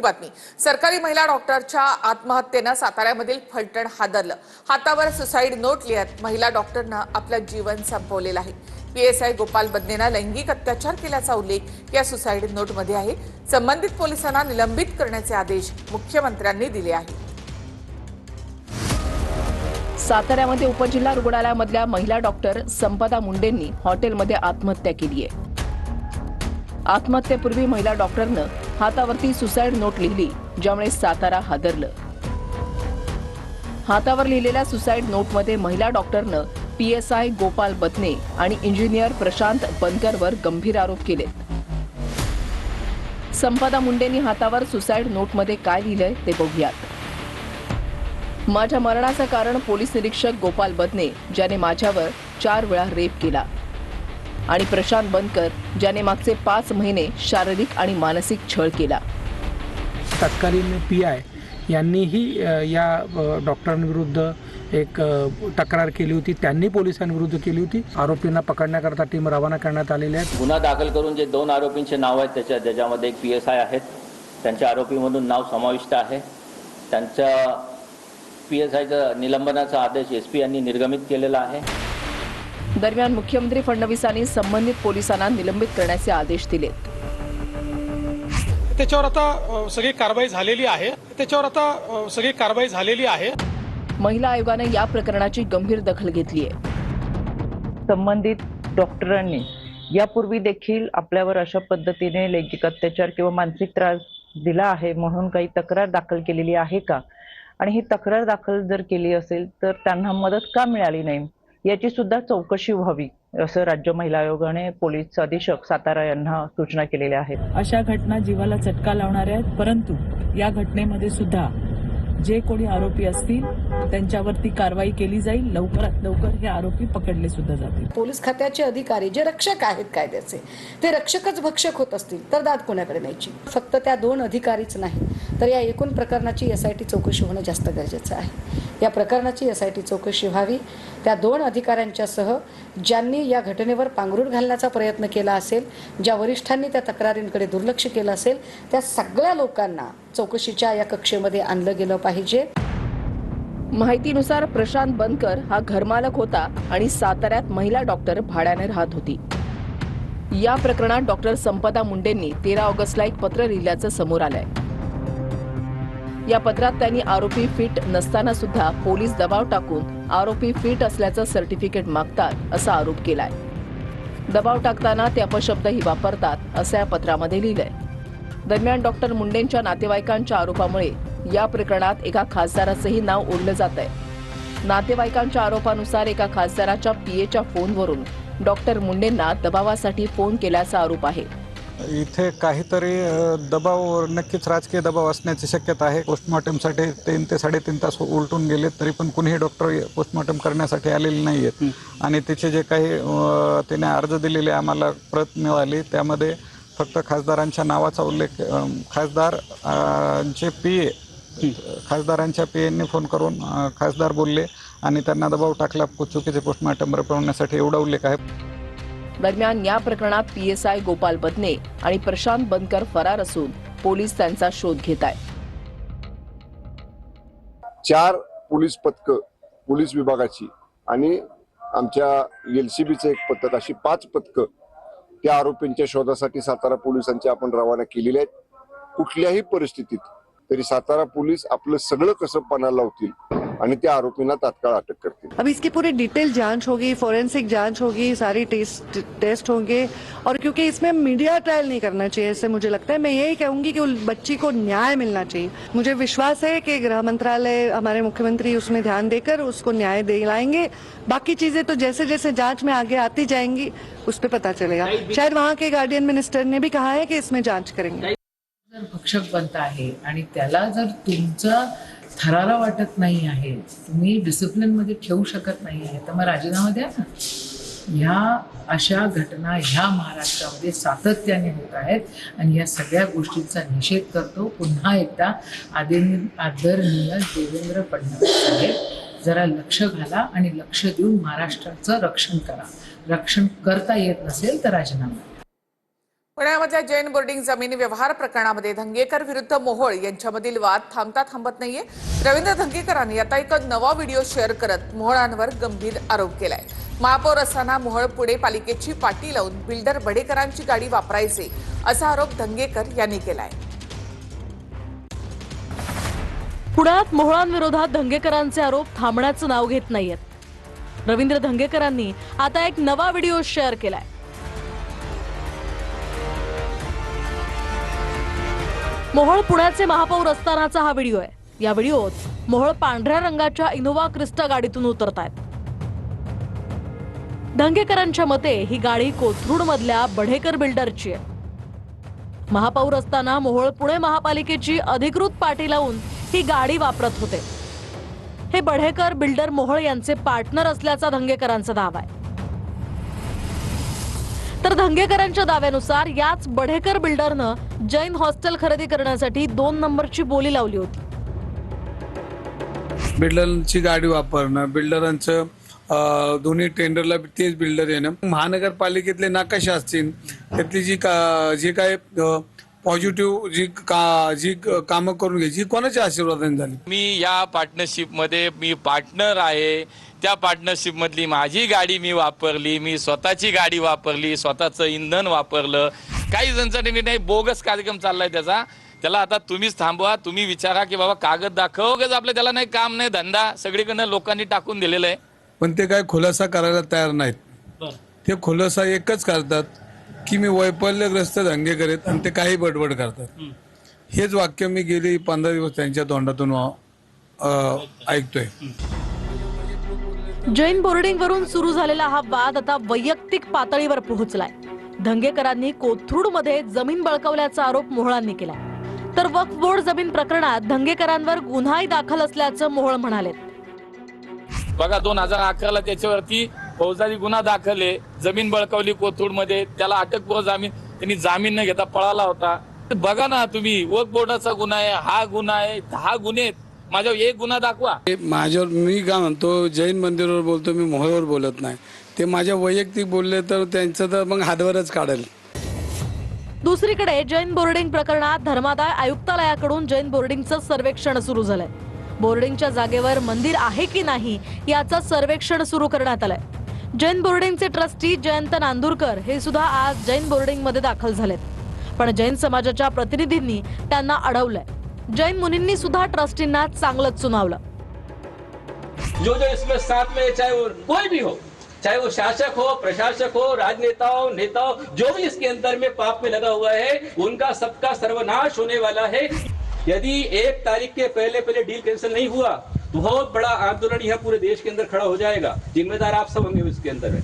बातमी सरकारी महिला डॉक्टरच्या आत्महत्येने साताऱ्यामधील फलटण हादरलं। हातावर सुसाईड नोट लिहत महिला डॉक्टरनं आपलं जीवन संपवलेलं आहे। पीएसआय गोपाल बदनेनं लैंगिक अत्याचार केल्याचा उल्लेख या सुसाईड नोटमध्ये आहे। संबंधित पोलिसांना निलंबित करण्याचे आदेश मुख्यमंत्र्यांनी दिले आहेत। साताऱ्यामध्ये उपजिल्हा रुग्णालयामधल्या महिला डॉक्टर संपदा मुंडेंनी हॉटेलमध्ये आत्महत्या केली आहे। आत्महत्येपूर्वी महिला डॉक्टरनं हातावरती सुसाईड नोट लिहिली, ज्यामुळे सातारा हादरलं। हातावर लिहिलेल्या सुसाईड नोटमध्ये महिला डॉक्टरनं पीएसआय गोपाल बदने आणि इंजिनियर प्रशांत बनकरवर गंभीर आरोप केलेत। संपदा मुंडेंनी हातावर सुसाईड नोटमध्ये काय लिहिलंय ते बघूयात। माझ्या मरणाचं कारण पोलीस निरीक्षक गोपाल बदने, ज्याने माझ्यावर 4 वेळा रेप केला, आणि प्रशांत बनकर, ज्याने मागचे 5 महिने शारीरिक आणि मानसिक छळ केला। तत्कालीन पीआय यांनीही या डॉक्टरांविरुद्ध एक तक्रार केली होती, त्यांनी पोलिसांविरुद्ध केली होती। आरोपींना पकडण्याकरता टीम रवाना करण्यात आलेली आहे। गुन्हा दाखल करून जे 2 आरोपींचे नाव आहेत त्याच्यामध्ये एक पीएसआय आहेत, त्यांच्या आरोपीमधून नाव समाविष्ट आहे। त्यांच्या पीएसआयचा निलंबनाचा आदेश एसपी यांनी निर्गमित केलेला आहे। दरम्यान मुख्यमंत्री फडणवीसांनी संबंधित पोलिसांना निलंबित करण्याचे आदेश दिले। त्याच्यावर आता सगळी कारवाई झालेली आहे। महिला आयोगाने या प्रकरणाची गंभीर दखल घेतली आहे। संबंधित डॉक्टरांनी यापूर्वी देखील आपल्यावर अशा पद्धतीने लैंगिक अत्याचार किंवा मानसिक त्रास दिला आहे म्हणून काही तक्रार दाखल केलेली आहे का, आणि ही तक्रार दाखल जर केली असेल तर त्यांना मदत का मिळाली नाही याची सुद्धा चौकशी व्हावी, असं राज्य महिला आयोगाने पोलीस अधीक्षक सातारा यांना सूचना केलेल्या आहेत। अशा घटना जीवाला चटका लावणाऱ्या आहेत, परंतु या घटनेमध्ये सुद्धा जे कोणी आरोपी असतील त्यांच्यावरती कारवाई केली जाईल। लवकरात लवकर हे आरोपी पकडले सुद्धा जातील। पोलीस खात्याचे अधिकारी जे रक्षक आहेत कायद्याचे, ते रक्षकच भक्षक होत असतील तर दाद कोणाकडे न्यायची? फक्त त्या 2 अधिकारीच नाही तर या एकूण प्रकरणाची एसआयटी चौकशी होणं जास्त गरजेचं आहे। या प्रकरणाची एसआयटी चौकशी व्हावी। त्या 2 अधिकाऱ्यांच्यासह ज्यांनी या घटनेवर पांघरूण घालण्याचा प्रयत्न केला असेल, ज्या वरिष्ठांनी त्या तक्रारींकडे दुर्लक्ष केलं असेल, त्या सगळ्या लोकांना चौकशीच्या या कक्षेमध्ये आणलं गेलं पाहिजे। माहितीनुसार प्रशांत बनकर हा घरमालक होता आणि साताऱ्यात महिला डॉक्टर भाड्याने राहत होती। या प्रकरणात डॉक्टर संपदा मुंडेंनी 13 ऑगस्टला एक पत्र लिहिल्याचं समोर आलंय। या पत्रात त्यांनी आरोपी फिट नसताना सुद्धा पोलीस दबाव टाकून आरोपी फिट असल्याचं सर्टिफिकेट मागतात असा आरोप केलाय। दबाव टाकताना ते अपशब्दही वापरतात असं या पत्रामध्ये लिहिलंय। दरम्यान डॉक्टर मुंडेंच्या नातेवाईकांच्या आरोपामुळे या प्रकरणात एका खासदाराचंही नाव ओढलं जात आहे। नातेवाईकांच्या आरोपानुसार एका खासदाराच्या पीएच्या फोनवरून डॉक्टर मुंडेंना दबावासाठी फोन केल्याचा आरोप आहे। इथे काहीतरी दबाव, नक्कीच राजकीय दबाव असण्याची शक्यता आहे। पोस्टमॉर्टमसाठी 3 ते 3.5 तास उलटून गेले तरी पण कुणीही डॉक्टर पोस्टमॉर्टम करण्यासाठी आलेले नाही आहेत, आणि तिचे जे काही तिने अर्ज दिलेले आम्हाला प्रत मिळाली त्यामध्ये फक्त खासदारांच्या नावाचा उल्लेख, खासदारांच्या पीएने फोन करून खासदार बोलले आणि त्यांना दबाव टाकला चुकीचे पोस्टमॉर्टम रपवण्यासाठी, एवढा उल्लेख आहे। दरम्यान या प्रकरणात पीएसआय गोपाल बदने आणि प्रशांत बनकर फरार असून पोलीस त्यांचा शोध घेत आहेत। 4 पोलीस पथक पोलीस विभागाची आणि आमच्या एलसीबीचं एक पथक, अशी 5 पथक त्या आरोपींच्या शोधासाठी सातारा पोलिसांचे आपण रवाना केलेले आहेत। कुठल्याही परिस्थितीत तरी सातारा पोलीस आपलं सगळं कसं पणाला लावतील आणि त्या आरोपींना तात्काळ अटक करतील। अब इसकी पूरी डिटेल जांच होगी, फोरेंसिक जांच होगी, सारी टेस्ट होंगे, और क्योंकि इसमें मीडिया ट्रायल नहीं करना चाहिए, ऐसे मुझे लगता है। मैं यही कहूंगी कि उस बच्ची को न्याय मिलना चाहिए। मुझे विश्वास है कि गृह मंत्रालय, हमारे मुख्यमंत्री उसमें ध्यान देकर उसको न्याय दिलाएंगे। बाकी चीजें तो जैसे जैसे जांच में आगे आती जाएंगी उस पर पता चलेगा। शायद वहाँ के गार्डियन मिनिस्टर ने भी कहा है कि इसमें जांच करेंगे। जर भक्षक बनता आहे आणि त्याला जर तुमचा थरारा वाटत नाही आहे, तुम्ही डिसिप्लिन मध्ये ठेवू शकत नाही आहे, तर मग राजीनामा द्या ना। ह्या अशा घटना ह्या महाराष्ट्रामध्ये सातत्याने होत आहेत आणि या सगळ्या गोष्टींचा निषेध करतो। पुन्हा एकदा आदरणीय देवेंद्र फडणवीस साहेब जरा लक्ष घाला आणि लक्ष देऊन महाराष्ट्राचं रक्षण करा। रक्षण करता येत नसेल तर राजीनामा पुण्यामधल्या जैन बोर्डिंग जमीन व्यवहार प्रकरणामध्ये धंगेकर विरुद्ध मोहोळ यांच्यामधील वाद थांबता थांबत नाहीये. रवींद्र धंगेकरांनी आता एक नवा व्हिडिओ शेअर करत मोहोळांवर गंभीर आरोप केलाय. महापौर असताना मोहोळ पुणे पालिकेची पाटी लावून बिल्डर बडेकरांची गाडी वापरायचे असा आरोप धंगेकर यांनी केलाय. पुण्यात मोहोळांविरोधात धंगेकरांचे आरोप थांबण्याचं नाव घेत नाहीयेत. रवींद्र धंगेकरांनी आता एक नवा व्हिडिओ शेअर केलाय. मोहोळ पुण्याचे महापौर असतानाचा हा व्हिडिओ आहे. या व्हिडिओत मोहोळ पांढऱ्या रंगाच्या इनोव्हा क्रिस्टा गाडीतून उतरतायत. धंगेकरांच्या मते ही गाडी कोथरूड मधल्या बढेकर बिल्डरची आहे. महापौर असताना मोहोळ पुणे महापालिकेची अधिकृत पाटी लावून ही गाडी वापरत होते. हे बढेकर बिल्डर मोहोळ यांचे पार्टनर असल्याचा धंगेकरांचा दावा आहे. तर धंगेकरांच्या दाव्यानुसार याच बढेकर बिल्डरनं जैन हॉस्टेल खरेदी करण्यासाठी 2 नंबरची बोली लावली होती. बिल्डरांची गाडी वापरणं, बिल्डरांचं दोन्ही टेंडरला तेच बिल्डर येणं, महानगरपालिकेतले नकाशे असतील त्यातली जी काय पॉझिटिव्ह जी कामं करून घ्यायची कोणाच्या आशीर्वादाने झाली. मी या पार्टनरशिपमध्ये मी पार्टनर आहे. त्या पार्टनरशिप मधली माझी गाडी मी वापरली, मी स्वतःची गाडी वापरली, स्वतःचं इंधन वापरलं. काही जणांसाठी नाही बोगस कार्यक्रम चाललाय त्याला आता तुम्हीच थांबवा. तुम्ही विचारा की बाबा कागद दाखव. आपलं त्याला नाही काम नाही धंदा सगळीकडनं लोकांनी टाकून दिलेलं आहे. पण ते काय खुलासा करायला तयार नाहीत. ते खुलासा एकच करतात की मी वैफल्यग्रस्त धंगेकर आहेत आणि ते काही बडबड करतात. हेच वाक्य मी गेली 15 दिवस त्यांच्या तोंडातून ऐकतोय. जैन बोर्डिंगवरून सुरू झालेला हा वाद आता वैयक्तिक पातळीवर पोहोचलाय. धंगेकरांनी कोथरूडमध्ये जमीन बळकावल्याचा आरोप मोहोळांनी केला. तर वक्फ बोर्ड जमीन प्रकरणात धंगेकरांवर गुन्हाही दाखल असल्याचं मोहोळ म्हणाले. बघा 2011ला त्याच्यावरती फौजदारी गुन्हा दाखल आहे. जमीन बळकावली कोथरूडमध्ये, त्याला अटकपूर्व जामीन त्यांनी जामीन न घेता पळाला होता. बघा ना तुम्ही, वक्फ बोर्डाचा गुन्हा आहे, हा गुन्हा आहे, 10 गुन्हे आहेत. माझ्यावर एक गुन्हा दाखवा. माझ्यावर मी काय म्हणतो जैन मंदिरावर बोलतो, मी मोहोळवर बोलत नाही. ते माझ्या वैयक्तिक बोलले तर त्यांचं तर मग हातवरच काढेल. दुसरीकडे जैन बोर्डिंग प्रकरणात धर्मादाय आयुक्तालयाकडून जैन बोर्डिंगचं सर्वेक्षण सुरू झालंय. बोर्डिंगच्या जागेवर मंदिर आहे की नाही याचं सर्वेक्षण सुरू करण्यात आलंय. जैन बोर्डिंगचे ट्रस्टी जयंत नांदुरकर हे सुद्धा आज जैन बोर्डिंग मध्ये दाखल झालेत. पण जैन समाजाच्या प्रतिनिधींनी त्यांना अडवलंय. जैन मुनींनी सुद्धा ट्रस्टींना चांगलंच सुनावलं. जो इसमें साथ में चाहे वो कोई भी हो, चाहे वो शासक हो, प्रशासक हो, राजनेताओं, नेताओं, जो भी इसके अंदर में पाप में लगा हुआ है उनका सबका सर्वनाश होने वाला है. यदि 1 तारीख के पहले डील कैंसिल नहीं हुआ तो बहुत बड़ा आंदोलन यह पूरे देश के अंदर खड़ा हो जाएगा. जिम्मेदार आप सब होंगे इसके अंदर में.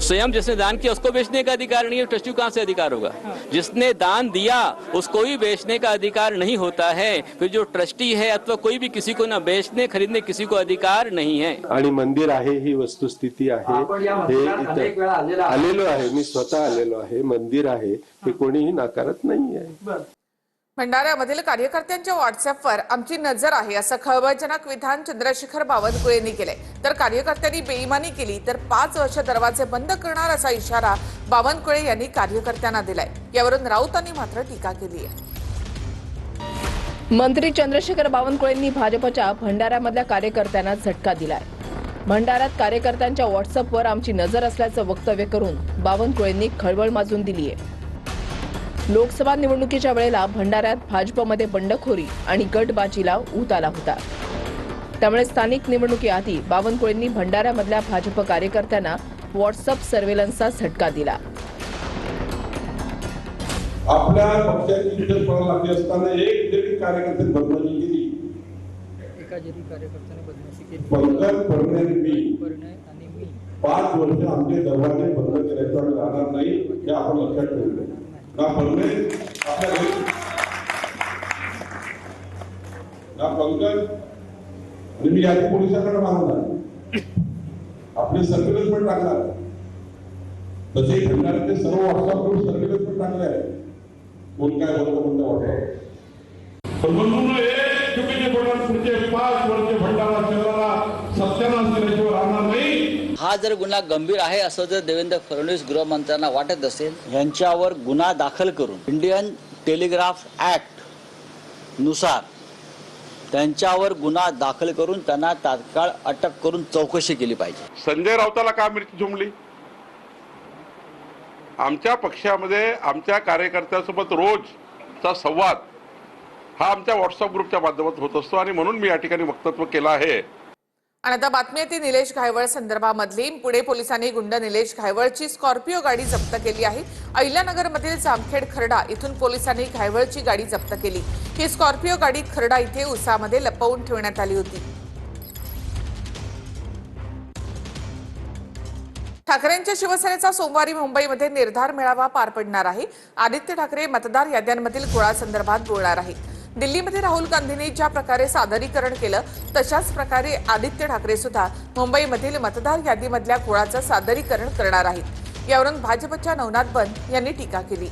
स्वयं जिसने दान किया उसको बेचने का अधिकार नहीं है, ट्रस्टी को कहां से अधिकार होगा? जिसने दान दिया उसको ही बेचने का अधिकार नहीं होता है. फिर जो ट्रस्टी है अथवा कोई भी किसी को ना बेचने खरीदने किसी को अधिकार नहीं है. आणि मंदिर आहे ही वस्तुस्थिती आहे. आलेलो आहे, मी स्वतः आलेलो आहे. मंदिर आहे हे कोणीही नाकारत नाही आहे. भंडाऱ्यामधील कार्यकर्त्यांच्या व्हॉट्सअपवर आमची नजर आहे असं खळबळजनक विधान चंद्रशेखर बावनकुळे यांनी केलंय. तर कार्यकर्त्यांनी बेईमानी केली तर 5 वर्ष दरवाजे बंद करणार असा इशारा बावनकुळे यांनी कार्यकर्त्यांना दिलाय. यावरून राऊतांनी मात्र टीका केली आहे. मंत्री चंद्रशेखर बावनकुळेंनी भाजपच्या भंडाऱ्यामधल्या कार्यकर्त्यांना झटका दिलाय. भंडाऱ्यात कार्यकर्त्यांच्या व्हॉट्सअपवर आमची नजर असल्याचं वक्तव्य करून बावनकुळेंनी खळबळ माजून दिली आहे. लोकसभा निवडणुकीच्या वेळेला भंडाऱ्यात भाजपमध्ये बंडखोरी आणि गटबाजीला ऊत आला होता. त्यामुळे स्थानिक निवडणुकीआधी बावनकुळेंनी भंडाऱ्यामधल्या भाजप कार्यकर्त्यांना व्हॉट्सअप सर्व्हेलन्सचा झटका दिला. आपल्या पक्षाची युद्ध पळायला लागली असताना एक जरी कार्यकर्ते बदनामी केली, पंकज परणे मी 5 वर्ष आमचे दरवाजे बंद केल्याशिवाय राहणार नाही हे आपण लक्षात ठेवलं. ना परणे आपल्या घरी ना पंकज आणि मी यादी पोलिसांकडे मागवणार, आपले सर्व्हिलन्स पण टाकणार. तसे भंडाऱ्याचे सर्व व्हॉट्सअपवर सर्व्हिलन्स पण टाकले आहे. कोण काय बोलतो कोणत्या व्हॉट्सअप म्हणून एक चुकीचे बोलणार पुढचे 5 वर्ष भंडारा शहराला सत्यानाश केल्याशिवाय राहणार नाही. हा हा जर गुन्हा गंभीर आहे असं जर देवेंद्र फडणवीस गृहमंत्र्यांना वाटत असेल, यांच्यावर गुन्हा दाखल करून इंडियन टेलिग्राफ ऍक्ट नुसार त्यांच्यावर गुन्हा दाखल करून त्यांना तात्काळ अटक करून चौकशी केली पाहिजे. संजय राऊताला का मिरची झोंबली? आमच्या पक्षामध्ये आमच्या कार्यकर्त्यांसोबत रोजचा संवाद हा आमच्या व्हॉट्सअप ग्रुपच्या माध्यमातून होत असतो आणि म्हणून मी या ठिकाणी वक्तव्य केलं आहे. आणि आता बातमी आहे ती निलेश घायवळ संदर्भामधली. पुणे पोलिसांनी गुंड निलेश घायवळची स्कॉर्पिओ गाडी जप्त केली आहे. अहिल्यानगरमधील जामखेड खर्डा इथून पोलिसांनी घायवळची गाडी जप्त केली. ही स्कॉर्पिओ गाडी खर्डा इथे उसामध्ये लपवून ठेवण्यात आली होती. ठाकरेंच्या शिवसेनेचा सोमवारी मुंबईमध्ये निर्धार मेळावा पार पडणार आहे. आदित्य ठाकरे मतदार याद्यांमधील घोळासंदर्भात बोलणार आहेत. दिल्लीमध्ये राहुल गांधींनी ज्या प्रकारे सादरीकरण केलं तशाच प्रकारे आदित्य ठाकरे सुद्धा मुंबईमधील मतदार यादीमधल्या घोळाचं सादरीकरण करणार आहेत. यावरून भाजपच्या नवनाथ बन यांनी टीका केली.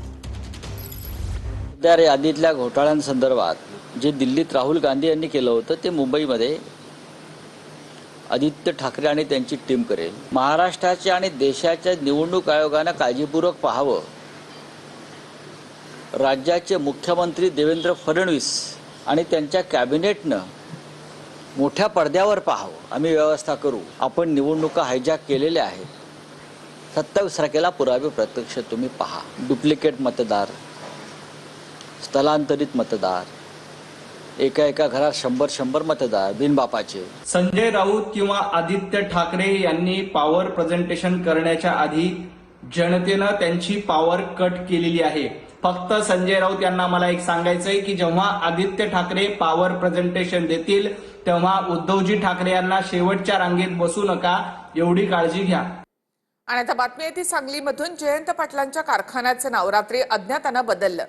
मतदार यादीतल्या घोटाळ्यांसंदर्भात जे दिल्लीत राहुल गांधी यांनी केलं होतं ते मुंबईमध्ये आदित्य ठाकरे आणि त्यांची टीम करेल. महाराष्ट्राच्या आणि देशाच्या निवडणूक आयोगानं काळजीपूर्वक पाहावं. राज्याचे मुख्यमंत्री देवेंद्र फडणवीस आणि त्यांच्या कॅबिनेटनं मोठ्या पडद्यावर पाहावं. आम्ही व्यवस्था करू. आपण निवडणुका हायजॅक केलेल्या आहेत. 27 तारखेला पुरावे प्रत्यक्ष तुम्ही पहा. डुप्लिकेट मतदार, स्थलांतरित मतदार, एका घरात 100 मतदार बिनबापाचे. संजय राऊत किंवा आदित्य ठाकरे यांनी पॉवर प्रेझेंटेशन करण्याच्या आधी जनतेनं त्यांची पॉवर कट केलेली आहे. फक्त संजय राऊत यांना मला एक सांगायचंय की जेव्हा आदित्य ठाकरे पॉवर प्रेझेंटेशन देतील तेव्हा उद्धवजी ठाकरे यांना शेवटच्या रांगेत बसू नका एवढी काळजी घ्या. आणि आता बातमी आहे ती सांगलीमधून. जयंत पाटलांच्या कारखान्याचं नाव रात्री अज्ञातानं बदललं.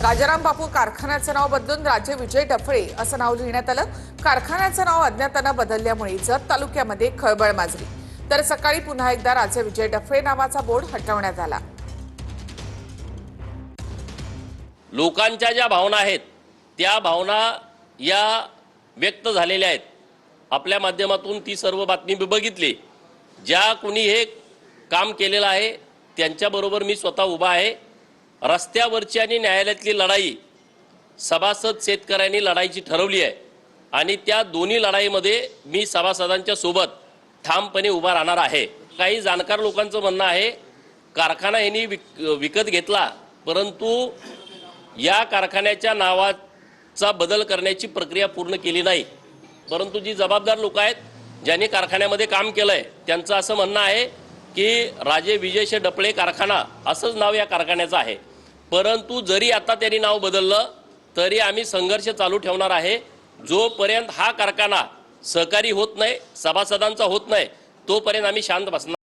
राजाराम बापू कारखान्याचं नाव बदलून राजे विजय डफळे असं नाव लिहिण्यात आलं. कारखान्याचं नाव अज्ञातानं बदलल्यामुळे जत तालुक्यामध्ये खळबळ माजली. तर सकाळी पुन्हा एकदा राजे विजय डफळे नावाचा बोर्ड हटवण्यात आला. लोकांच्या ज्या भावना आहेत त्या भावना या व्यक्त झालेल्या आहेत. आपल्या माध्यमातून ती सर्व बातमी मी बघितली. ज्या कोणी हे काम केलेलं आहे त्यांच्याबरोबर मी स्वतः उभा आहे. रस्त्यावरची आणि न्यायालयातली लढाई सभासद शेतकऱ्यांनी लढाईची ठरवली आहे आणि त्या दोन्ही लढाईमध्ये मी सभासदांच्या सोबत ठामपणे उभा राहणार आहे. काही जाणकार लोकांचं म्हणणं आहे कारखाना यांनी विकत घेतला परंतु या कारखान्याच्या नावाचा बदल करण्याची प्रक्रिया पूर्ण केली नाही. परंतु जी जबाबदार लोक आहेत ज्यांनी कारखान्यामध्ये काम केलंय त्यांचं असं म्हणणं आहे की राजे विजय डफळे कारखाना असंच नाव या कारखान्याचं आहे. परंतु जरी आता त्यांनी नाव बदललं तरी आम्ही संघर्ष चालू ठेवणार आहे. जोपर्यंत हा कारखाना सहकारी होत नाही, सभासदांचा होत नाही, तोपर्यंत आम्ही शांत बसणार.